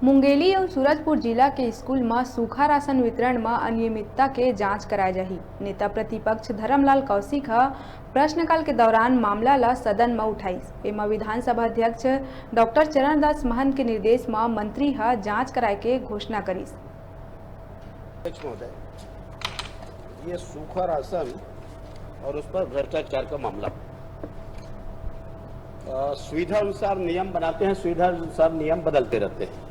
मुंगेली और सूरजपुर जिला के स्कूल में सूखा राशन वितरण में अनियमितता के जांच कराए जाही। नेता प्रतिपक्ष धर्मलाल कौशिक प्रश्नकाल के दौरान मामला ला सदन में उठाईस। एमा विधानसभा अध्यक्ष डॉक्टर चरणदास महंत के निर्देश में मंत्री जांच कराए के घोषणा करीस। ये सूखा राशन और उस पर भ्रष्टाचार का मामला, सुविधा अनुसार नियम बनाते हैं, सुविधा अनुसार नियम बदलते रहते हैं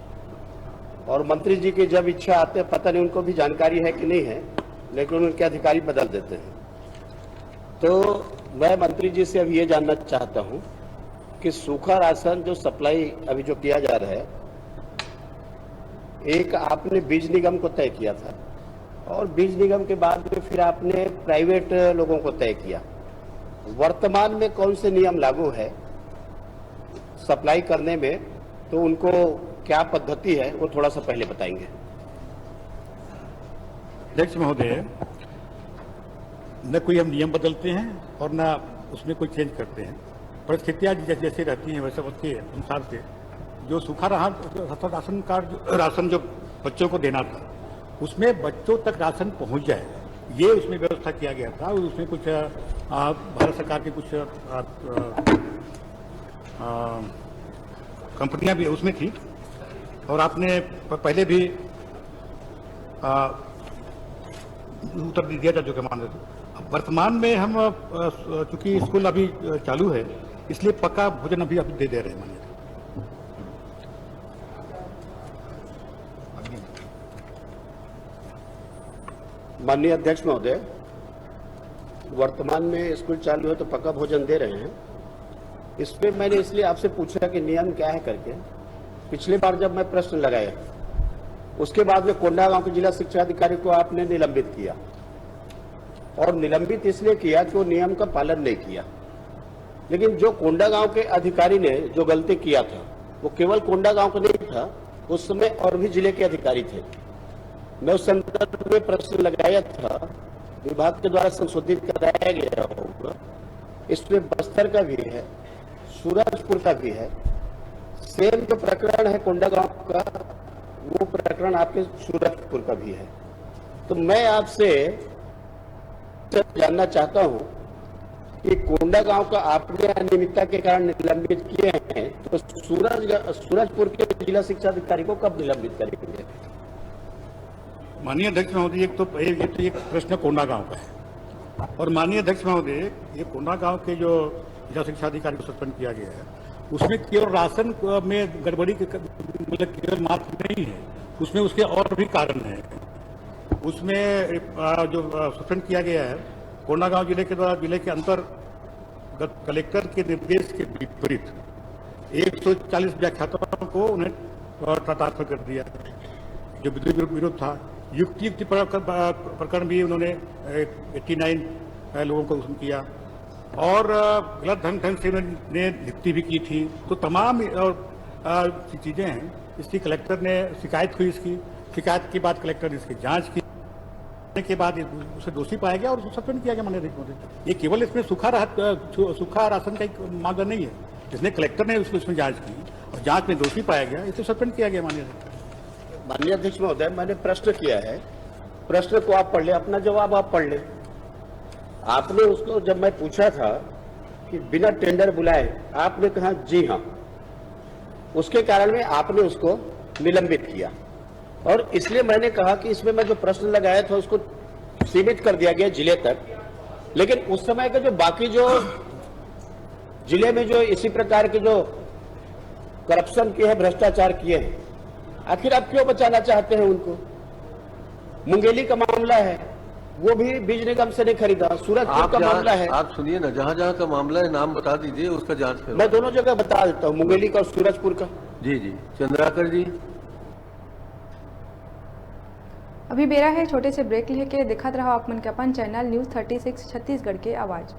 और मंत्री जी की जब इच्छा आते हैं, पता नहीं उनको भी जानकारी है कि नहीं है, लेकिन उनके अधिकारी बदल देते हैं। तो मैं मंत्री जी से अभी ये जानना चाहता हूं कि सूखा राशन जो सप्लाई अभी जो किया जा रहा है, एक आपने बीज निगम को तय किया था और बीज निगम के बाद में फिर आपने प्राइवेट लोगों को तय किया। वर्तमान में कौन से नियम लागू है सप्लाई करने में, तो उनको क्या पद्धति है वो थोड़ा सा पहले बताएंगे। अध्यक्ष महोदय, न कोई हम नियम बदलते हैं और न उसमें कोई चेंज करते हैं। परिस्थितियां जैसे रहती हैं वैसे उसके अनुसार से जो सूखा राशन कार्ड राशन जो बच्चों को देना था, उसमें बच्चों तक राशन पहुंच जाए, ये उसमें व्यवस्था किया गया था। और उसमें कुछ भारत सरकार की कुछ कंपनियां भी उसमें थी और आपने पहले भी उत्तर दिया था जो कि मान रहे थे। वर्तमान में हम चूंकि स्कूल अभी चालू है, इसलिए पक्का भोजन अभी दे रहे हैं। माननीय अध्यक्ष महोदय, वर्तमान में स्कूल चालू है तो पक्का भोजन दे रहे हैं। इसमें मैंने इसलिए आपसे पूछा कि नियम क्या है करके। पिछली बार जब मैं प्रश्न लगाया, उसके बाद में कोंडागांव के जिला शिक्षा अधिकारी को आपने निलंबित किया और निलंबित इसलिए किया कि वो नियम का पालन नहीं किया। लेकिन जो कोंडागांव के अधिकारी ने जो गलती किया था, वो केवल कोंडागांव का नहीं था, उस समय और भी जिले के अधिकारी थे। मैं उस संदर्भ में प्रश्न लगाया था, विभाग के द्वारा संशोधित कराया गया होगा। इसमें बस्तर का भी है, सूरजपुर का भी है। सेम जो प्रकरण है कोंडागांव का, वो प्रकरण आपके सूरजपुर का भी है। तो मैं आपसे जानना चाहता हूं कि कोंडागांव का आपने अनियमितता के कारण निलंबित किए हैं, तो सूरजपुर के जिला शिक्षा अधिकारी को कब निलंबित करेंगे? माननीय अध्यक्ष महोदय, एक प्रश्न कोंडागांव का है और माननीय अध्यक्ष महोदय, ये कोंडागांव के जो जिला शिक्षा अधिकारी को सस्पेंड किया गया है, उसमें केवल राशन में गड़बड़ी मतलब केवल मात्र नहीं है, उसमें उसके और भी कारण हैं। उसमें जो सस्पेंड किया गया है कोंडागांव जिले के द्वारा जिले के अंतर्गत कलेक्टर के निर्देश के विपरीत 140 व्याख्याताओं को उन्हें ट्रांसफर कर दिया, जो विरोध था। युक्ति प्रकरण भी उन्होंने 89 लोगों को उसमें किया और गलत ढंग से उन्होंने नियुक्ति भी की थी। तो तमाम चीजें हैं। इसकी कलेक्टर ने शिकायत हुई, इसकी शिकायत के बाद कलेक्टर ने इसकी जांच की के बाद उसे दोषी पाया गया और उसको सस्पेंड किया गया। माननीय अध्यक्ष महोदय, ये केवल इसमें सूखा राशन का एक मामला नहीं है, जिसने कलेक्टर ने उसमें जांच की और जांच में दोषी पाया गया, इसे सस्पेंड किया गया। माननीय अध्यक्ष महोदय, मैंने प्रश्न किया है, प्रश्न को आप पढ़ ले, अपना जवाब आप पढ़ ले। आपने उसको जब मैं पूछा था कि बिना टेंडर बुलाए, आपने कहा जी हां, उसके कारण में आपने उसको निलंबित किया। और इसलिए मैंने कहा कि इसमें मैं जो प्रश्न लगाया था उसको सीमित कर दिया गया जिले तक, लेकिन उस समय के जो बाकी जो जिले में जो इसी प्रकार के जो करप्शन किए हैं, भ्रष्टाचार किए हैं, आखिर आप क्यों बचाना चाहते हैं उनको? मुंगेली का मामला है, वो भी बीज निगम से नहीं खरीदा। सूरजपुर का मामला है, आप सुनिए ना, जहाँ जहाँ का मामला है नाम बता दीजिए, उसका जांच करो। मैं दोनों जगह बता देता हूँ, मुंगेली का और सूरजपुर का। जी जी, चंद्राकर जी। अभी बेरा है छोटे से ब्रेक लेके दिखाते रहो आप मन के अपन चैनल न्यूज़ 36 छत्तीसगढ़ के आवाज।